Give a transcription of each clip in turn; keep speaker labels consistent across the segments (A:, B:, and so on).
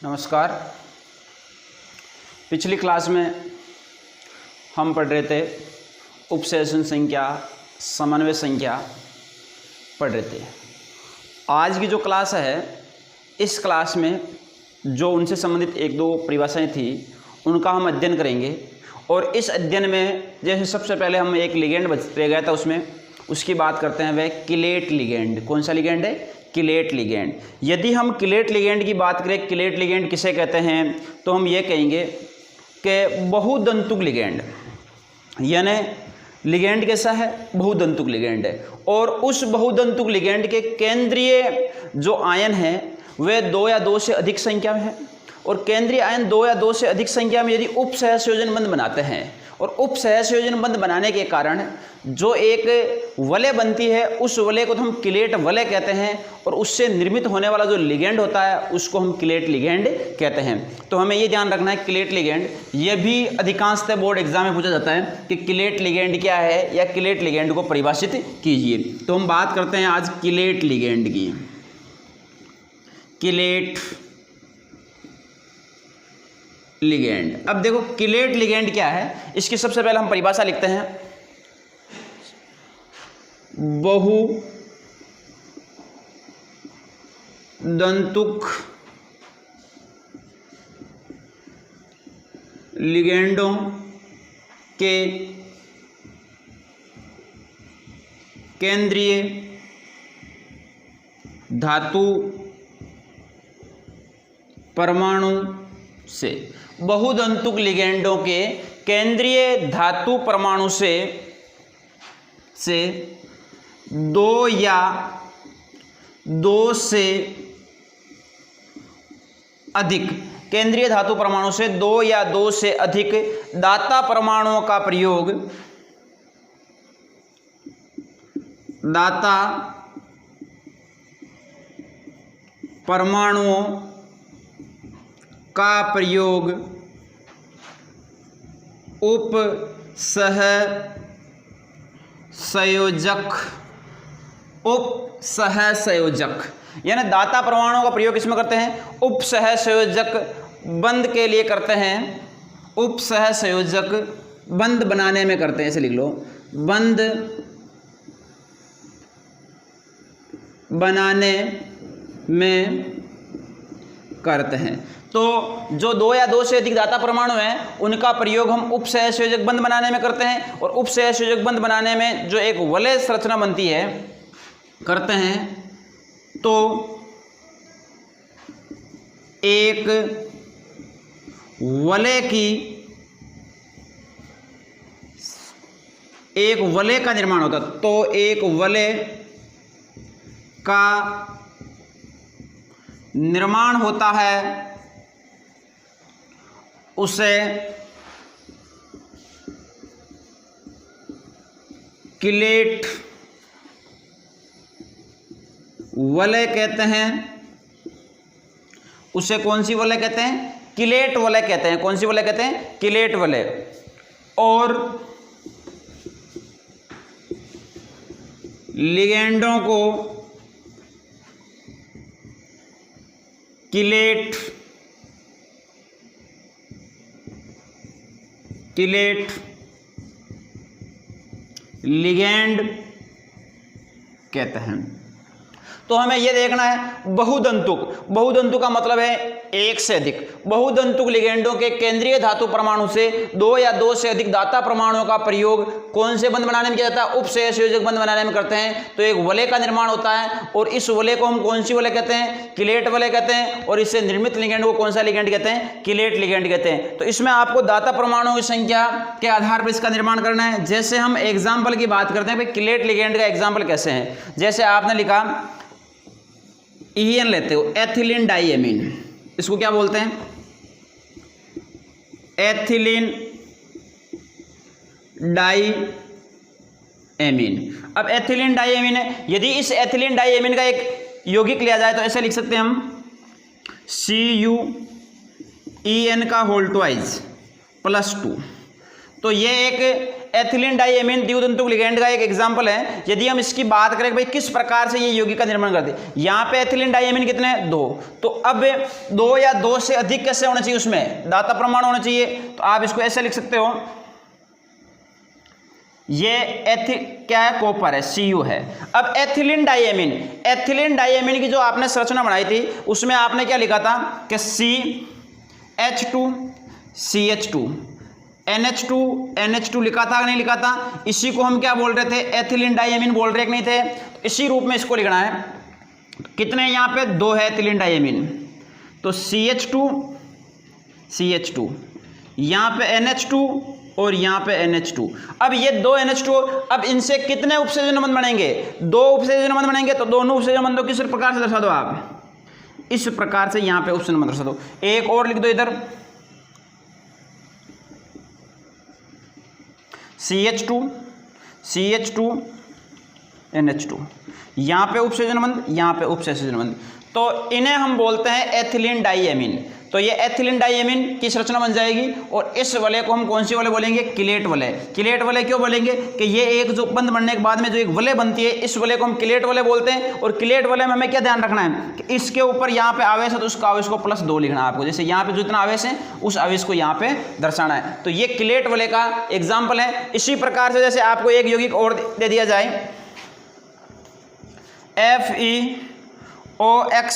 A: नमस्कार। पिछली क्लास में हम पढ़ रहे थे उपसेचन संख्या, समन्वय संख्या पढ़ रहे थे। आज की जो क्लास है, इस क्लास में जो उनसे संबंधित एक दो परिभाषाएं थी उनका हम अध्ययन करेंगे। और इस अध्ययन में जैसे सबसे पहले हम एक लिगेंड रह गया था, उसकी बात करते हैं। वह किलेट लिगेंड। कौन सा लिगेंड है? Chelate ligand. यदि हम किलेट लिगेंड की बात करें, किलेट लिगेंड किसे कहते हैं, तो हम ये कहेंगे कि बहुदंतुक लिगेंड। यानी लिगेंड कैसा है? बहुदंतुक लिगेंड है। और उस बहुदंतुक लिगेंड के केंद्रीय जो आयन है वे 2 या 2 से अधिक संख्या में है। और केंद्रीय आयन 2 या 2 से अधिक संख्या में यदि उपसहसंयोजन बंध बनाते हैं, और उपसहसंयोजन बंध बनाने के कारण जो एक वलय बनती है, उस वलय को तो हम किलेट वलय कहते हैं। और उससे निर्मित होने वाला जो लिगेंड होता है उसको हम किलेट लिगेंड कहते हैं। तो हमें ये ध्यान रखना है, किलेट लिगेंड, ये भी अधिकांशतः बोर्ड एग्जाम में पूछा जाता है कि किलेट लिगेंड क्या है, या किलेट लिगेंड को परिभाषित कीजिए। तो हम बात करते हैं आज किलेट लिगेंड की। Chelate ligand. अब देखो किलेट लिगेंड क्या है, इसकी सबसे पहले हम परिभाषा लिखते हैं। बहुदंतुक लिगेंडों के केंद्रीय धातु परमाणु से, बहुदंतुक लिगेंडों के केंद्रीय धातु परमाणु से 2 या 2 से अधिक, केंद्रीय धातु परमाणु से 2 या 2 से अधिक दाता परमाणुओं का प्रयोग, दाता परमाणुओं का प्रयोग उपसहसंयोजक, यानी दाता परमाणुओं का प्रयोग किसमें करते हैं? उपसहसंयोजक बंध के लिए करते हैं। उपसहसंयोजक बंध बनाने में करते हैं, ऐसे लिख लो, बंध बनाने में करते हैं। तो जो 2 या 2 से अधिक दाता परमाणु हैं उनका प्रयोग हम उपसहसंयोजक बंध बनाने में करते हैं। और उपसहसंयोजक बंध बनाने में जो एक वलय संरचना बनती है करते हैं, तो एक वलय का निर्माण होता है। तो एक वलय का निर्माण होता है, उसे किलेट वलय कहते हैं। उसे कौन सी वलय कहते हैं? किलेट वलय कहते हैं। कौन सी वलय कहते हैं? किलेट वलय। और लिगेंडों को किलेट लिगेंड कहते हैं। तो हमें यह देखना है बहुदंतुक का मतलब है 1 से अधिक। बहुदंतुक लिगेंडों के केंद्रीय धातु परमाणु से 2 या 2 से अधिक दाता परमाणुओं का प्रयोग कौन से बंध बनाने में किया जाता है? उपसहसंयोजक बंध बनाने में करते हैं। तो एक वलय का निर्माण होता है, और इस वलय को हम कौन सी वलय कहते हैं? किलेट वलय कहते हैं। और इससे निर्मित लिगेंड को कौन सा लिगेंड कहते हैं? किलेट लिगेंड कहते हैं। तो इसमें आपको दाता परमाणुओं की संख्या के आधार पर इसका निर्माण करना है। जैसे हम एग्जाम्पल की बात करते हैं, भाई किलेट लिगेंड का एग्जाम्पल कैसे है। जैसे आपने लिखा EN लेते हो, एथिलीन डाइएमीन, इसको क्या बोलते हैं? Ethylene diamine. अब एथिलीन डाइएमीन है, यदि इस एथिलीन डाइएमीन का एक यौगिक लिया जाए तो ऐसे लिख सकते हैं हम CuEN का होल ट्वाइस +2। तो ये एक एथिलीन डाइएमीन द्वितंतुक लिगेंड का एक एग्जांपल है। यदि हम इसकी बात करें भाई किस प्रकार से ये यौगिक का निर्माण करते हैं, यहाँ पे एथिलीन डाइएमीन कितने हैं 2, तो अब 2 या 2 से अधिक कैसे होना चाहिए, उसमें दाता परमाणु होना चाहिए। तो आप इसको ऐसे लिख सकते हो, ये क्या है, कॉपर है, Cu है। अब एथिलीन डाइएमीन की जो आपने संरचना बनाई थी उसमें आपने क्या लिखा था कि CH2 CH2 NH2 लिखा था कि नहीं लिखा था। इसी को हम क्या बोल रहे थे, एथिलीन डाइएमीन बोल रहे कि नहीं थे। तो इसी रूप में इसको लिखना है। कितने यहाँ पे 2 है एथिलीन डाइएमीन, तो CH2 यहाँ पे NH2 और यहाँ पे NH2। अब ये 2 NH2, अब इनसे कितने उपसर्जन बंध बनेंगे, 2 उपसर्जन बंध बनेंगे। तो दोनों उपसर्जन बंधों किस प्रकार से दर्शा दो आप, इस प्रकार से यहाँ पे उपसर्जन बंध दर्शा दो। एक और लिख दो इधर, CH2 NH2, यहाँ पे उपसर्जन बंध, यहाँ पे उपसर्जन बंध। तो इन्हें हम बोलते हैं एथिलीन डाइएमीन। तो ये एथिलीन डाइएमीन की संरचना बन जाएगी। और इस वलय को हम कौन सी वलय बोलेंगे, किलेट वलय। किलेट वलय क्यों बोलेंगे कि ये एक जो बंध बनने के बाद में जो एक वलय बनती है, इस वलय को हम किलेट वलय बोलते हैं। और किलेट वलय में हमें क्या ध्यान रखना है कि इसके ऊपर यहाँ पे आवेश है तो उसका आवेश को +2 लिखना है आपको। जैसे यहाँ पे जितना आवेश है उस आवेश को यहाँ पे दर्शाना है। तो ये किलेट वलय का एग्जाम्पल है। इसी प्रकार से जैसे आपको एक यौगिक और दे दिया जाए, FeOX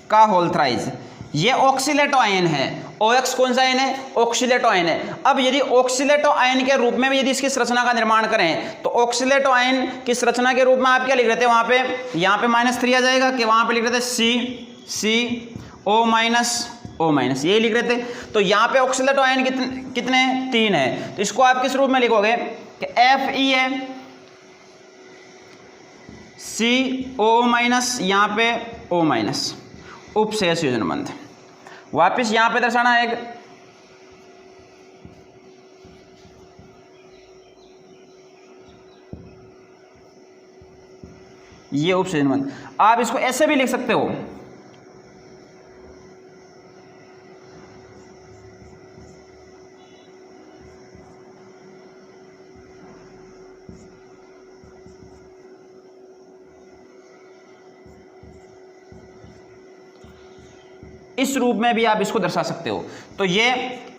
A: का होल थ्राइज, ये ऑक्सीलेटो आयन है। OX कौन सा आयन है, ऑक्सीलेटो आयन है। अब यदि ऑक्सीलेटो आयन के रूप में भी यदि इसकी संरचना का निर्माण करें तो ऑक्सीलेटो आयन की संरचना के रूप में आप क्या लिख रहे थे, वहां पे यहाँ पे -3 आ जाएगा कि वहां पे लिख रहे थे CO-, यही लिख रहे थे। तो यहाँ पे ऑक्सीलेटो आयन कितने 3 है। तो इसको आप किस रूप में लिखोगे कि Fe है, CO-, यहाँ पे O-, उपशेष योजन बंध। वापिस यहां पे दर्शाना है ये उपसर्जन बंध। आप इसको ऐसे भी लिख सकते हो, इस रूप में भी आप इसको दर्शा सकते हो। तो ये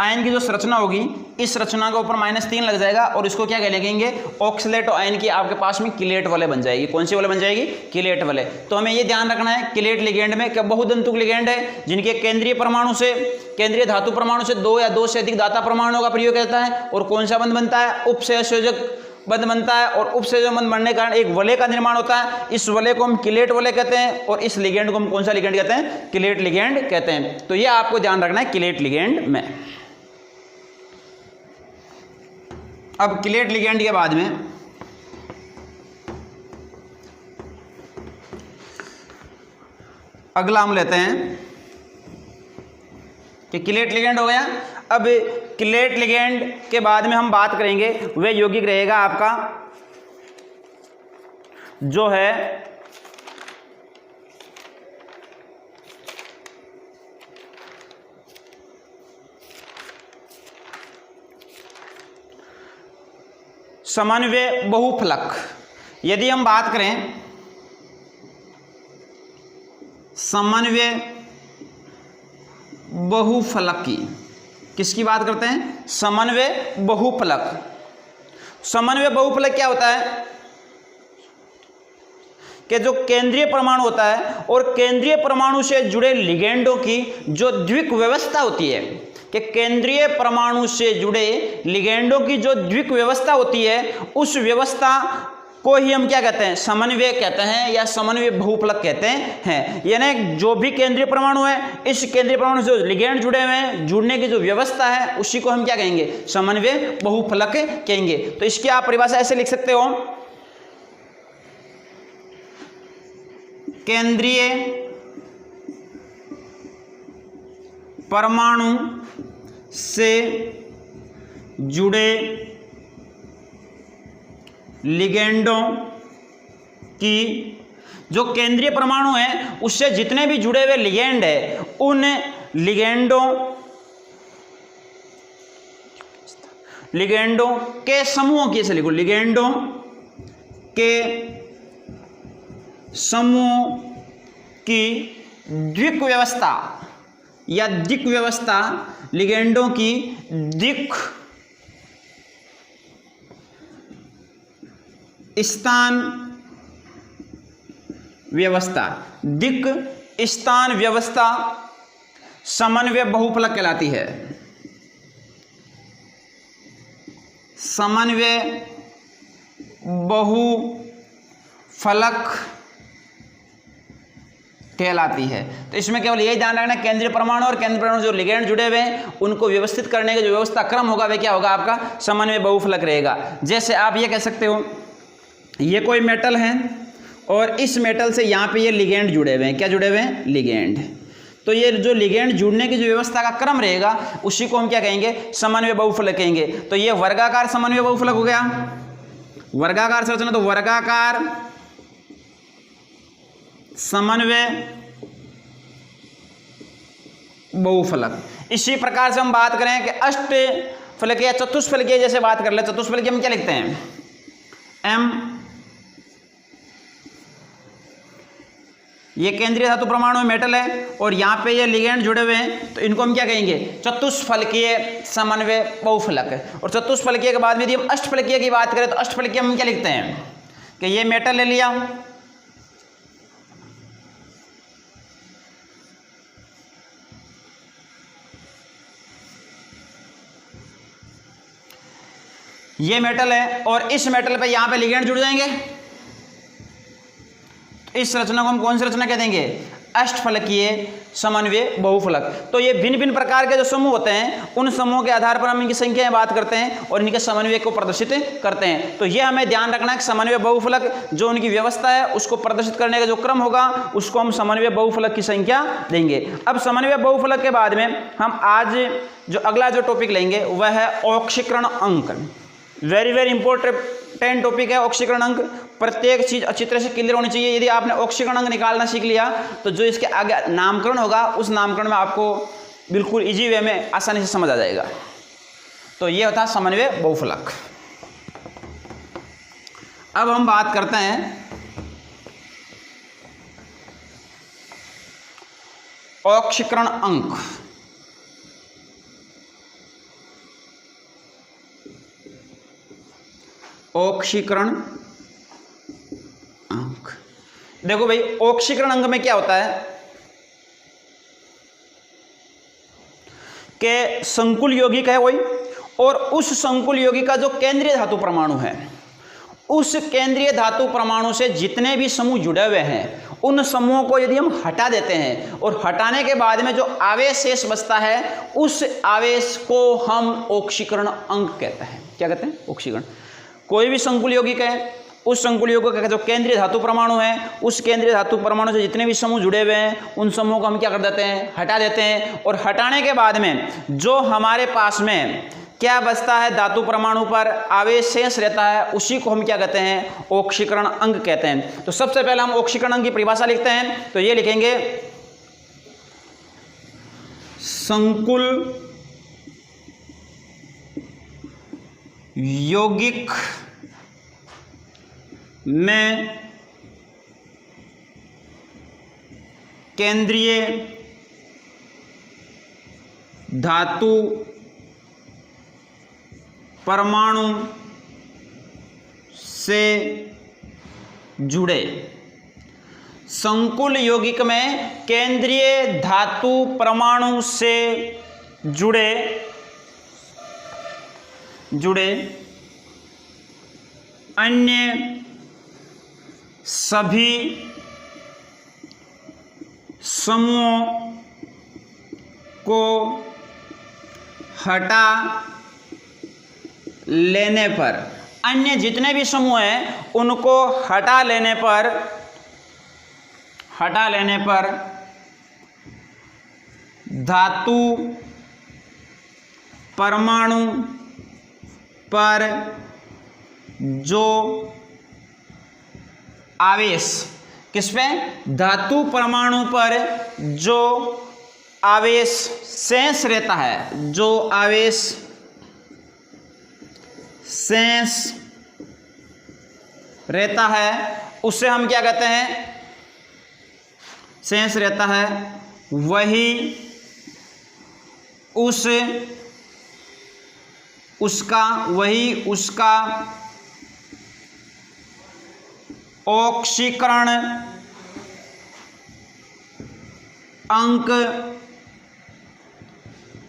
A: आयन की जो संरचना होगी, इस रचना के ऊपर -3 लग जाएगा और इसको क्या कहेंगे, ऑक्सीलेटो आयन की आपके पास में किलेट वलय बन जाएगी। कौन सी वलय बन जाएगी, किलेट वलय। तो हमें ये ध्यान रखना है किलेट लिगेंड में क्या बहुदंतुक लिगेंड है जिनके केंद्रीय धातु परमाणु से 2 या 2 से अधिक दाता परमाणुओं का प्रयोग करता है। और कौन सा बंध बनता है, उपसंयोजक बंध बनता है। और उपसंयोजक बंध बनने के कारण एक वलय का निर्माण होता है। इस वलय को हम किलेट वलय कहते हैं और इस लिगेंड को हम कौन सा लिगेंड कहते हैं, किलेट लिगेंड कहते हैं। तो ये आपको ध्यान रखना है किलेट लिगेंड में। अब किलेट लिगेंड के बाद में अगला हम लेते हैं कि किलेट लिगेंड हो गया। अब किलेट लिगेंड के बाद में हम बात करेंगे वह यौगिक रहेगा आपका जो है समन्वय बहुफलक। यदि हम बात करें समन्वय बहुफलक की, किसकी बात करते हैं, समन्वय बहुफलक। समन्वय बहुफलक क्या होता है कि जो केंद्रीय परमाणु होता है और केंद्रीय परमाणु से जुड़े लिगेंडों की जो द्विक व्यवस्था होती है, कि केंद्रीय परमाणु से जुड़े लिगेंडों की जो द्विक व्यवस्था होती है, उस व्यवस्था को ही हम क्या कहते हैं, समन्वय कहते हैं या समन्वय बहुफलक कहते हैं। यानी जो भी केंद्रीय परमाणु है, इस केंद्रीय परमाणु से जो लिगेंड जुड़े हुए हैं, जुड़ने की जो व्यवस्था है, उसी को हम क्या कहेंगे, समन्वय बहुफलक कहेंगे। तो इसकी आप परिभाषा ऐसे लिख सकते हो, केंद्रीय परमाणु से जुड़े लिगेंडों की, जो केंद्रीय परमाणु है उससे जितने भी जुड़े हुए लिगेंड है, उन लिगेंडों के समूहों की, ऐसे लिखो, लिगेंडों के समूह की द्विक व्यवस्था या दिक व्यवस्था, लिगेंडों की दिक स्थान व्यवस्था, दिक स्थान व्यवस्था समन्वय बहुफलक कहलाती है। समन्वय बहुफलक कहलाती है। तो इसमें केवल यही ध्यान रखना, केंद्रीय परमाणु और केंद्र परमाणु जो लिगेंड जुड़े हुए हैं उनको व्यवस्थित करने का जो व्यवस्था क्रम होगा वह क्या होगा, आपका समन्वय बहुफलक रहेगा। जैसे आप ये कह सकते हो, ये कोई मेटल है और इस मेटल से यहाँ पे ये लिगेंड जुड़े हुए हैं। क्या जुड़े हुए हैं? लिगेंड। तो ये जो लिगेंड जुड़ने की जो व्यवस्था का क्रम रहेगा उसी को हम क्या कहेंगे, समन्वय बहुफलक कहेंगे। तो ये वर्गाकार समन्वय बहुफलक हो गया, वर्गाकार संरचना। तो वर्गाकार समन्वय बहुफलक। इसी प्रकार से हम बात करें कि अष्टफलकीय चतुष्फलकीय जैसे बात कर ले, चतुष्फलकीय हम क्या लिखते हैं, एम। ये केंद्रीय धातु परमाणु में मेटल है और यहाँ पे ये लिगेंड जुड़े हुए हैं, तो इनको हम क्या कहेंगे, चतुष्फलकीय समन्वय बहुफलक। और चतुष्फलकीय के बाद में यदि हम अष्टफलकीय की बात करें तो अष्टफलकीय हम क्या लिखते हैं कि ये मेटल ले लिया, ये मेटल है और इस मेटल पे यहाँ पे लिगेंड जुड़ जाएंगे। इस रचना को हम कौन सी रचना कह देंगे, अष्टफलकीय समन्वय बहुफलक। तो ये भिन्न भिन्न प्रकार के जो समूह होते हैं उन समूहों के आधार पर हम इनकी संख्या बात करते हैं और इनके समन्वय को प्रदर्शित करते हैं। तो ये हमें ध्यान रखना है कि समन्वय बहुफलक जो उनकी व्यवस्था है उसको प्रदर्शित करने का जो क्रम होगा उसको हम समन्वय बहुफलक की संख्या देंगे। अब समन्वय बहुफलक के बाद में हम आज जो अगला जो टॉपिक लेंगे वह है ऑक्सीकरण अंक। वेरी वेरी इंपॉर्टेंट टॉपिक है ऑक्सीकरण अंक। प्रत्येक चीज अच्छी तरह से क्लियर होनी चाहिए। यदि आपने ऑक्सीकरण अंक निकालना सीख लिया तो जो इसके आगे नामकरण होगा उस नामकरण में आपको बिल्कुल इजी वे में आसानी से समझ आ जाएगा। तो ये होता है समन्वय बहुफलक। अब हम बात करते हैं ऑक्सीकरण अंक। ऑक्सीकरण अंक, देखो भाई ऑक्सीकरण अंक में क्या होता है कि संकुल यौगिक है कोई और उस संकुल यौगिक का जो केंद्रीय धातु परमाणु है उस केंद्रीय धातु परमाणु से जितने भी समूह जुड़े हुए हैं उन समूहों को यदि हम हटा देते हैं और हटाने के बाद में जो आवेश शेष बचता है उस आवेश को हम ऑक्सीकरण अंक कहते हैं। क्या कहते हैं? ऑक्सीकरण। कोई भी संकुल यौगिक है उस संकुल यौगिक का जो केंद्रीय धातु परमाणु है उस केंद्रीय धातु परमाणु से जितने भी समूह जुड़े हुए हैं उन समूहों को हम क्या कर देते हैं, हटा देते हैं। और हटाने के बाद में जो हमारे पास में क्या बचता है धातु परमाणु पर आवेश शेष रहता है उसी को हम क्या कहते हैं, ऑक्सीकरण अंक कहते हैं। तो सबसे पहले हम ऑक्सीकरण अंक की परिभाषा लिखते हैं। तो ये लिखेंगे संकुल यौगिक में केंद्रीय धातु परमाणु से जुड़े। संकुल यौगिक में केंद्रीय धातु परमाणु से जुड़े अन्य सभी समूहों को हटा लेने पर, अन्य जितने भी समूह हैं उनको हटा लेने पर धातु परमाणु पर जो आवेश, किस पे? धातु परमाणु पर जो आवेश शेष रहता है, जो आवेश शेष रहता है उससे हम क्या कहते हैं, शेष रहता है वही उसका ऑक्सीकरण अंक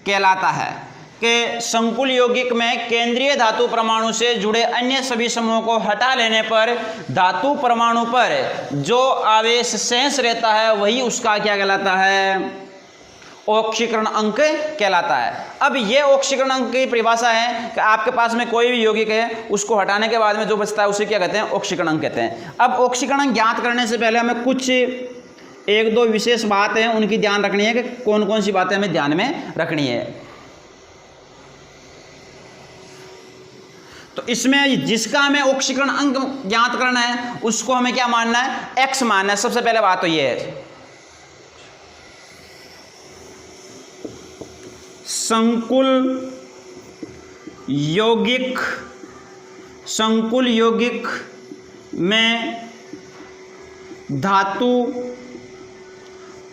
A: कहलाता है। कि संकुल यौगिक में केंद्रीय धातु परमाणु से जुड़े अन्य सभी समूहों को हटा लेने पर धातु परमाणु पर जो आवेश शेष रहता है वही उसका क्या कहलाता है, ऑक्सीकरण अंक कहलाता है। अब ये ऑक्सीकरण अंक की परिभाषा है कि आपके पास में कोई भी यौगिक है उसको हटाने के बाद में जो बचता है उसे क्या कहते हैं, ऑक्सीकरण अंक कहते हैं। अब ऑक्सीकरण अंक ज्ञात करने से पहले हमें कुछ एक दो विशेष बातें हैं उनकी ध्यान रखनी है कि कौन कौन सी बातें हमें ध्यान में रखनी है। तो इसमें जिसका हमें ऑक्सीकरण अंक ज्ञात करना है उसको हमें क्या मानना है, एक्स मानना है। सबसे पहले बात तो ये है, संकुल यौगिक में धातु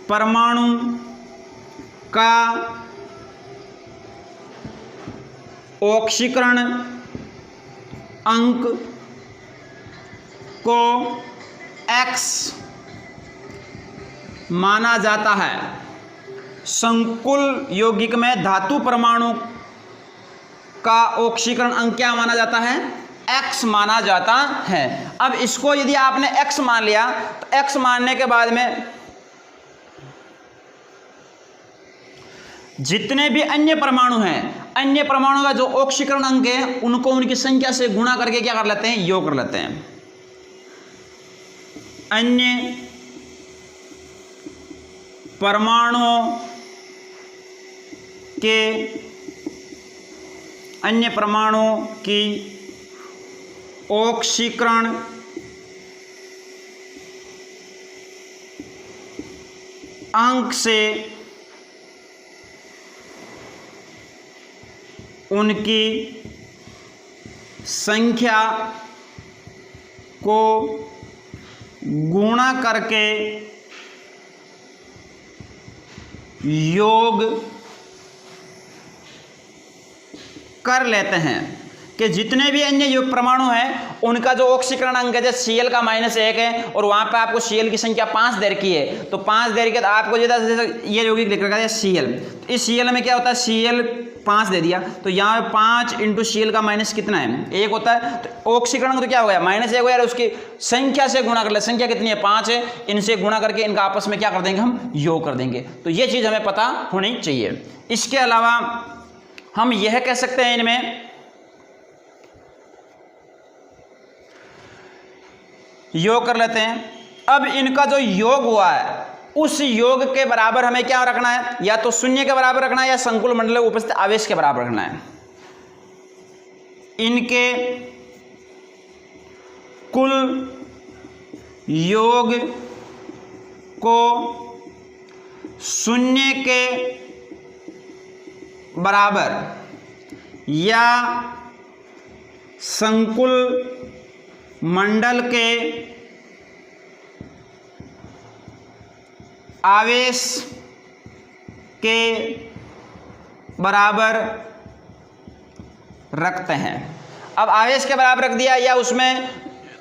A: परमाणु का ऑक्सीकरण अंक को x माना जाता है। संकुल यौगिक में धातु परमाणु का ऑक्सीकरण अंक क्या माना जाता है, x माना जाता है। अब इसको यदि आपने x मान लिया तो x मानने के बाद में जितने भी अन्य परमाणु हैं, अन्य परमाणु का जो ऑक्सीकरण अंक है उनको उनकी संख्या से गुणा करके क्या कर लेते हैं, योग कर लेते हैं। अन्य परमाणुओं की ऑक्सीकरण अंक से उनकी संख्या को गुणा करके योग कर लेते हैं। कि जितने भी अन्य योग परमाणु हैं उनका जो ऑक्सीकरण अंक है, जैसे Cl का -1 है और वहां पे आपको Cl की संख्या 5 दे रखी है, तो 5 दे रखी है तो आपको जैसे ये यौगिक लिख रखा है Cl, तो इस Cl में क्या होता है, Cl 5 दे दिया तो यहाँ पे 5 × Cl का माइनस कितना है, 1 होता है। तो ऑक्सीकरण तो क्या हो गया, -1 हो गया, उसकी संख्या से गुणा कर ले, संख्या कितनी है, 5 है, इनसे गुणा करके इनका आपस में क्या कर देंगे, हम योग कर देंगे। तो ये चीज़ हमें पता होनी चाहिए। इसके अलावा हम यह कह सकते हैं इनमें योग कर लेते हैं। अब इनका जो योग हुआ है उस योग के बराबर हमें क्या रखना है, या तो शून्य के बराबर रखना है या संकुल मंडल में उपस्थित आवेश के बराबर रखना है। इनके कुल योग को शून्य के बराबर या संकुल मंडल के आवेश के बराबर रखते हैं। अब आवेश के बराबर रख दिया या उसमें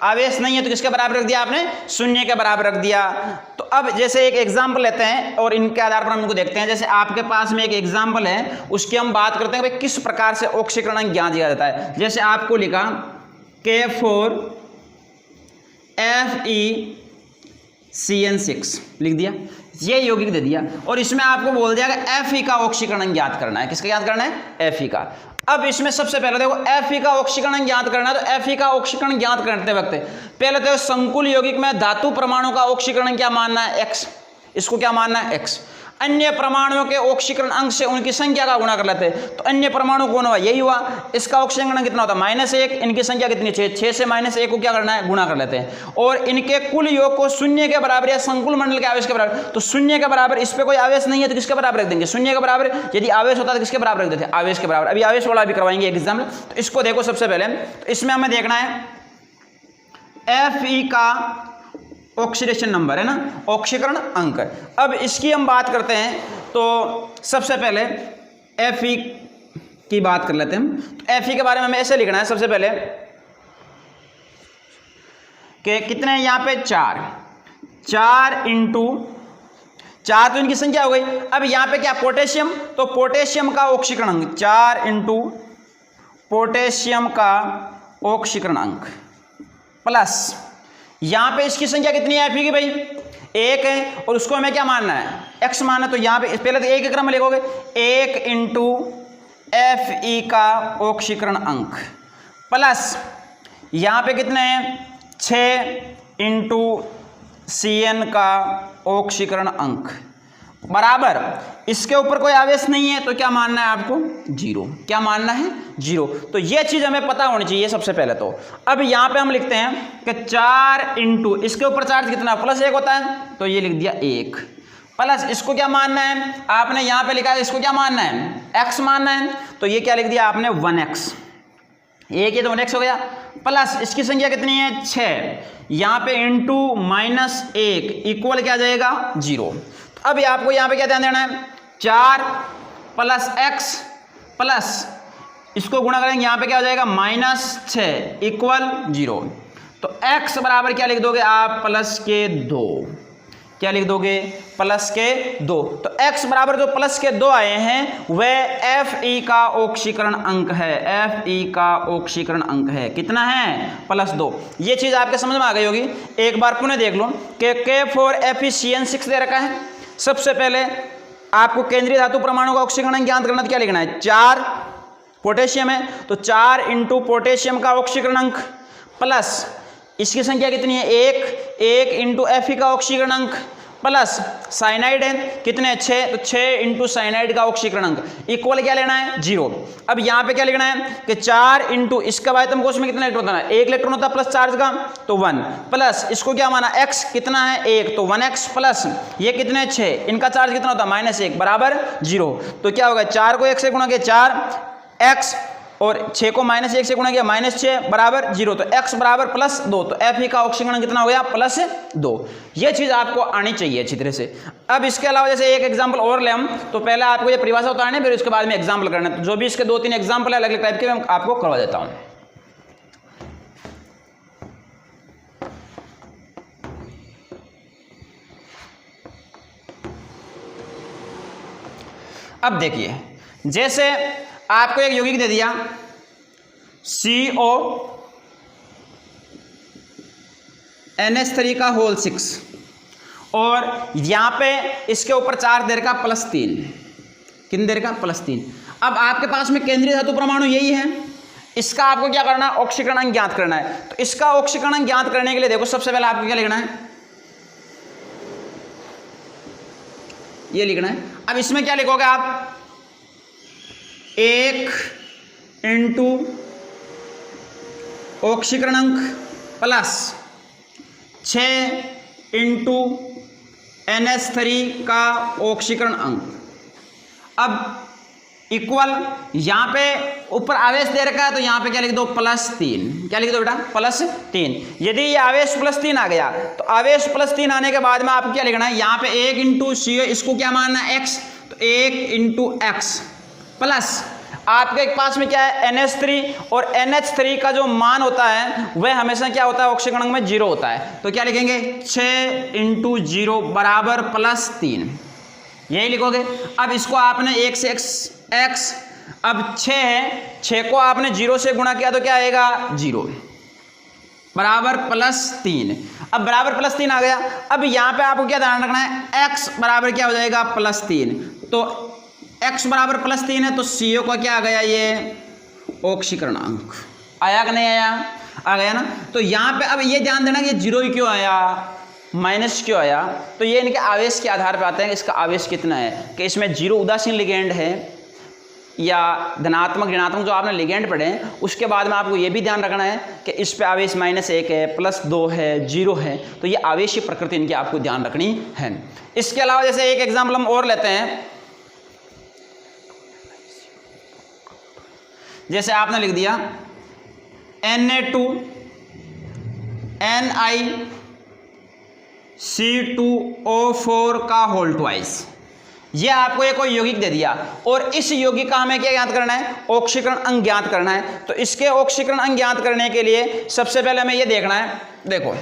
A: आवेश नहीं है तो किसके बराबर रख दिया आपने, शून्य के बराबर रख दिया। तो अब जैसे एक एग्जाम्पल लेते हैं और इनके आधार पर हम इनको देखते हैं। जैसे आपके पास में एक एग्जाम्पल है, उसकी हम बात करते हैं भाई किस प्रकार से ऑक्सीकरण ज्ञात किया जाता है। जैसे आपको लिखा K4FeCN6 लिख दिया, ये यौगिक दे दिया और इसमें आपको बोल दिया कि Fe का ऑक्सीकरण ज्ञात करना है। किसका ज्ञात करना है, Fe का। अब इसमें सबसे पहले देखो Fe का ऑक्सीकरण ज्ञात करना है, तो Fe का ऑक्सीकरण ज्ञात करते वक्त पहले तो संकुल यौगिक में धातु परमाणु का ऑक्सीकरण क्या मानना है, X, इसको क्या मानना है, X। अन्य परमाणुओं के ऑक्सीकरण अंक से उनकी संख्या का गुणा कर लेते हैं। तो अन्य परमाणु कौन हुआ, यही हुआ, इसका ऑक्सीकरण अंक कितना होता है -1, इनकी संख्या कितनी 6, 6 से -1 को क्या करना है, गुणा कर लेते हैं और इनके कुल योग को शून्य के बराबर या संकुल मंडल के आवेश के बराबर, तो शून्य के बराबर, इस पे कोई आवेश नहीं है तो किसके बराबर रख देंगे, शून्य के बराबर, यदि आवेश होता है तो किसके बराबर रख देते हैं, आवेश के बराबर। अभी आवेश वाला भी करवाएंगे एक एग्जाम्पल। तो इसको देखो सबसे पहले, तो इसमें हमें देखना है Fe का ऑक्सीडेशन नंबर है ना, ऑक्सीकरण अंक। अब इसकी हम बात करते हैं तो सबसे पहले Fe की बात कर लेते हैं हम। तो Fe के बारे में हमें ऐसे लिखना है सबसे पहले कि कितने हैं यहाँ पे 4 इंटू 4 तो इनकी संख्या हो गई। अब यहाँ पे क्या पोटेशियम, तो पोटेशियम का ऑक्सीकरण अंक 4 इंटू पोटेशियम का ऑक्सीकरण अंक प्लस यहाँ पे इसकी संख्या कितनी है Fe की भाई 1 है और उसको हमें क्या मानना है, x मानना। तो यहाँ पे पहले तो एक क्रम में लिखोगे 1 इंटू Fe का ऑक्सीकरण अंक प्लस यहाँ पे कितने हैं 6 इंटू Cn का ऑक्सीकरण अंक बराबर, इसके ऊपर कोई आवेश नहीं है तो क्या मानना है आपको 0, क्या मानना है 0। तो ये चीज़ हमें पता होनी चाहिए सबसे पहले। तो अब यहाँ पे हम लिखते हैं कि 4 इंटू इसके ऊपर चार्ज कितना +1 होता है तो ये लिख दिया 1 प्लस इसको क्या मानना है, आपने यहाँ पे लिखा है इसको क्या मानना है x मानना है, तो ये क्या लिख दिया आपने 1x, 1 ये तो 1x हो गया प्लस इसकी संख्या कितनी है 6, यहाँ पे इंटू -1 इक्वल क्या जाएगा 0। अब आपको यहाँ पे क्या ध्यान देना है 4 + x प्लस इसको गुणा करेंगे यहाँ पे क्या हो जाएगा -6 इक्वल 0। तो x बराबर क्या लिख दोगे आप +2, क्या लिख दोगे +2। तो x बराबर जो +2 आए हैं वह Fe का ऑक्सीकरण अंक है, Fe का ऑक्सीकरण अंक है, कितना है +2। ये चीज़ आपके समझ में आ गई होगी। एक बार पुनः देख लो कि K4FeCN6 दे रखा है। सबसे पहले आपको केंद्रीय धातु परमाणु का ऑक्सीकरण अंक ज्ञात करना, तो क्या लिखना है 4 पोटेशियम है तो 4 इंटू पोटेशियम का ऑक्सीकरण अंक प्लस इसकी संख्या कितनी है 1 इंटू Fe का ऑक्सीकरण अंक प्लस साइनाइड है कितने 6 तो 6 इंटू साइनाइड का ऑक्सीकरण अंक इक्वल क्या लेना है 0। अब यहाँ पे क्या लिखना है कि 4 इंटू इसका वायतम कोश में कितना इलेक्ट्रॉन होता है 1 इलेक्ट्रॉन होता है प्लस चार्ज का तो 1 प्लस इसको क्या माना x कितना है 1 तो 1x प्लस ये कितने 6 इनका चार्ज कितना होता है -1 बराबर 0। तो क्या होगा 4 को 1 से गुणा किया 4x और 6 को -1 से गुणा किया -6 बराबर 0। तो x बराबर +2 तो Fe का ऑक्सीकरण कितना हो गया +2। ये चीज़ आपको आनी चाहिए अच्छी तरह से। अब इसके अलावा जैसे एक एग्जांपल और ले हम, तो पहले आपको ये परिभाषा उतारना है फिर उसके बाद में एग्जांपल करना है। तो जो भी इसके 2-3 एग्जांपल है अलग अलग टाइप के मैं आपको करवा देता हूँ। अब देखिए जैसे आपको एक यौगिक दे दिया CONH3 का होल 6 और यहाँ पे इसके ऊपर चार्ज दे रखा +3, कितने दे रखा +3। अब आपके पास में केंद्रीय धातु परमाणु यही है, इसका आपको क्या करना है ऑक्सीकरण अंक ज्ञात करना है। तो इसका ऑक्सीकरण अंक ज्ञात करने के लिए देखो सबसे पहले आपको क्या लिखना है ये लिखना है। अब इसमें क्या लिखोगे आप 1 इंटू ऑक्सीकरण अंक प्लस 6 इंटू NH3 का ऑक्सीकरण अंक। अब इक्वल यहाँ पे ऊपर आवेश दे रखा है तो यहाँ पे क्या लिख दो +3, क्या लिख दो बेटा +3। यदि ये आवेश +3 आ गया तो आवेश +3 आने के बाद में आपको क्या लिखना है यहाँ पे 1 इंटू CO इसको क्या मानना है x तो 1 इंटू x प्लस आपके पास में क्या है NH3 और NH3 का जो मान होता है वह हमेशा क्या होता है ऑक्सीकरण अंक में 0 होता है। तो क्या लिखेंगे 6 इंटू 0 बराबर +3 यही लिखोगे। अब इसको आपने 1 से x अब 6 है 6 को आपने 0 से गुणा किया तो क्या आएगा 0 बराबर +3। अब बराबर +3 आ गया। अब यहाँ पे आपको क्या ध्यान रखना है x बराबर क्या हो जाएगा +3। तो x बराबर +3 है तो CO का क्या आ गया ये ऑक्सीकरण अंक आया कि नहीं आया, आ गया ना। तो यहाँ पे अब ये ध्यान देना कि 0 ही क्यों आया, माइनस क्यों आया? तो ये इनके आवेश के आधार पर आते हैं, इसका आवेश कितना है, कि इसमें 0 उदासीन लिगेंड है या धनात्मक ऋणात्मक जो आपने लिगेंड पढ़े हैं। उसके बाद में आपको ये भी ध्यान रखना है कि इस पे आवेश -1 है, +2 है, 0 है, तो ये आवेश की प्रकृति इनकी आपको ध्यान रखनी है। इसके अलावा जैसे एक एग्जाम्पल हम और लेते हैं, जैसे आपने लिख दिया Na2NiC2O4 का होल ट्वाइस। ये आपको एक कोई यौगिक दे दिया और इस यौगिक का हमें क्या ज्ञात करना है? ऑक्सीकरण अंग ज्ञात करना है। तो इसके ऑक्सीकरण अंग ज्ञात करने के लिए सबसे पहले हमें ये देखना है, देखो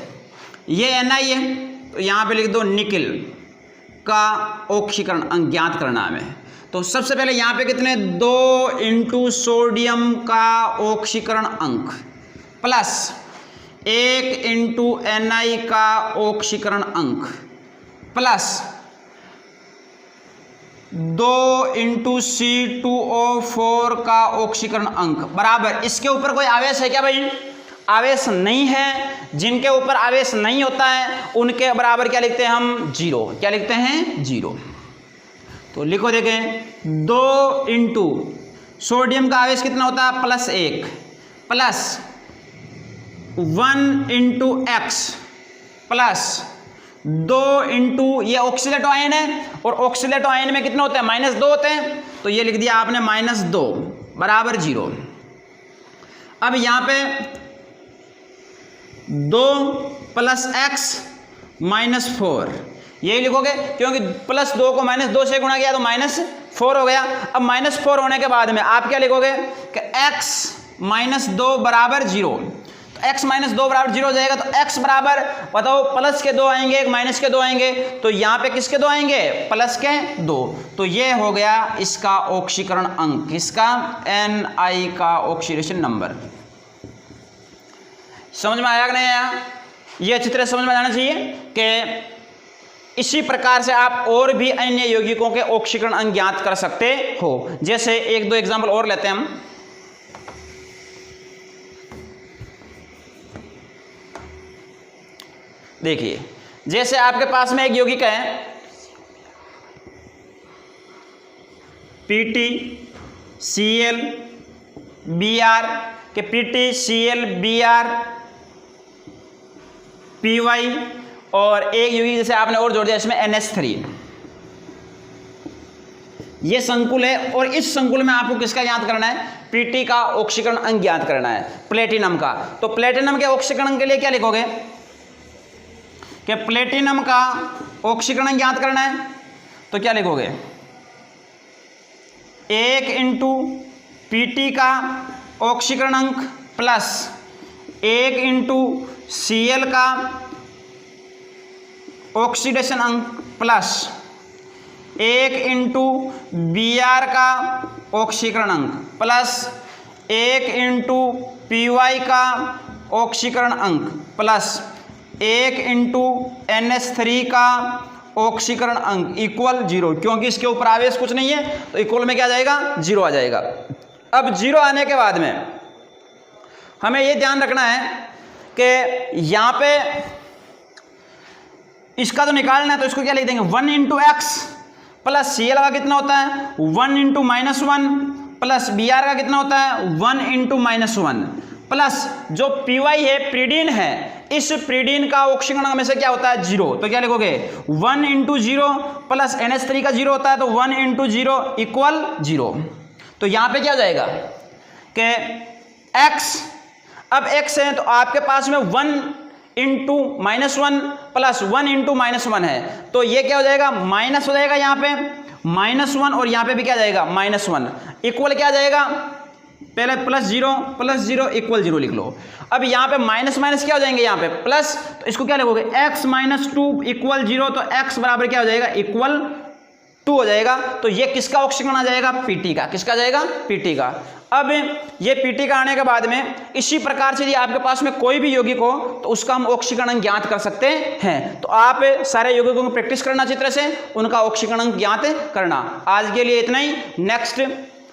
A: ये Na है तो यहाँ पे लिख दो निकिल का ऑक्सीकरण अंग ज्ञात करना हमें। तो सबसे पहले यहाँ पे कितने 2 × सोडियम का ऑक्सीकरण अंक प्लस 1 × Na का ऑक्सीकरण अंक प्लस 2 × C2O4 का ऑक्सीकरण अंक बराबर, इसके ऊपर कोई आवेश है क्या भाई? आवेश नहीं है। जिनके ऊपर आवेश नहीं होता है उनके बराबर क्या लिखते हैं हम? 0। क्या लिखते हैं? 0। तो लिखो देखें 2 × सोडियम का आवेश कितना होता है? +1 प्लस 1 × X प्लस 2 × ये ऑक्सीलेट आयन है और ऑक्सीलेट आयन में कितना होता है? -2 होते हैं। तो ये लिख दिया आपने -2 बराबर 0। अब यहाँ पे 2 + X -4 यही लिखोगे, क्योंकि +2 को -2 से गुणा किया तो -4 हो गया। अब -4 होने के बाद में आप क्या लिखोगे कि x -2 बराबर 0। तो x -2 बराबर 0 हो जाएगा। तो x बराबर बताओ, प्लस के 2 आएंगे, एक माइनस के 2 आएंगे, तो यहाँ पे किसके 2 आएंगे? प्लस के 2। तो ये हो गया इसका ऑक्सीकरण अंक, इसका Na का ऑक्सीडेशन नंबर। समझ में आया कि नहीं आया? ये अच्छी तरह समझ में आना चाहिए कि इसी प्रकार से आप और भी अन्य यौगिकों के ऑक्सीकरण अंग ज्ञात कर सकते हो। जैसे 1-2 एग्जाम्पल और लेते हैं हम। देखिए जैसे आपके पास में एक यौगिक है PtClBr के PtClBr Py और एक यौगिक जैसे आपने और जोड़ दिया इसमें NH3। ये संकुल है और इस संकुल में आपको किसका ज्ञात करना है? Pt का ऑक्सीकरण अंग ज्ञात करना है, प्लेटिनम का। तो प्लेटिनम के ऑक्सीकरण अंग के लिए क्या लिखोगे कि प्लेटिनम का ऑक्सीकरण ज्ञात करना है, तो क्या लिखोगे? 1 × Pt का ऑक्सीकरण अंक प्लस 1 × Cl का ऑक्सीडेशन अंक प्लस 1 × Br का ऑक्सीकरण अंक प्लस 1 × Py का ऑक्सीकरण अंक प्लस 1 × NH3 का ऑक्सीकरण अंक इक्वल 0। क्योंकि इसके ऊपर आवेश कुछ नहीं है तो इक्वल में क्या आ जाएगा? 0 आ जाएगा। अब 0 आने के बाद में हमें यह ध्यान रखना है कि यहाँ पे इसका तो निकालना है, तो इसको क्या लिख देंगे? 1 × X प्लस Cl का कितना होता है? 1 × -1 प्लस Br का कितना होता है? 1 × -1 प्लस जो Py है प्रीडीन है, इस प्रीडीन का ऑक्सीकरण अंग में से क्या होता है? 0। तो क्या लिखोगे? 1 × 0 प्लस NH3 का 0 होता है, तो 1 × 0 इक्वल 0। तो यहाँ पे क्या हो जाएगा कि X, अब X है तो आपके पास में 1 × -1 प्लस 1 × -1 है, तो ये क्या हो जाएगा? माइनस हो जाएगा यहाँ पे -1 और यहाँ पे भी क्या जाएगा? -1 इक्वल क्या जाएगा? पहले +0 इक्वल 0 लिख लो। अब यहाँ पे माइनस माइनस क्या हो जाएंगे? यहाँ पे प्लस, तो इसको क्या लिखोगे? x - 2 equal 0। तो x बराबर क्या हो जाएगा? इक्वल 2 हो जाएगा। तो ये किसका ऑक्सीकरण आ जाएगा? Pt का। किसका जाएगा? Pt का। अब ये Pt का आने के बाद में इसी प्रकार से यदि आपके पास में कोई भी यौगिक हो तो उसका हम ऑक्सीकरण ज्ञात कर सकते हैं। तो आप सारे यौगिकों को प्रैक्टिस करना अच्छी तरह से, उनका ऑक्सीकरण ज्ञात करना। आज के लिए इतना ही। नेक्स्ट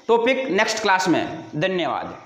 A: टॉपिक नेक्स्ट क्लास में। धन्यवाद।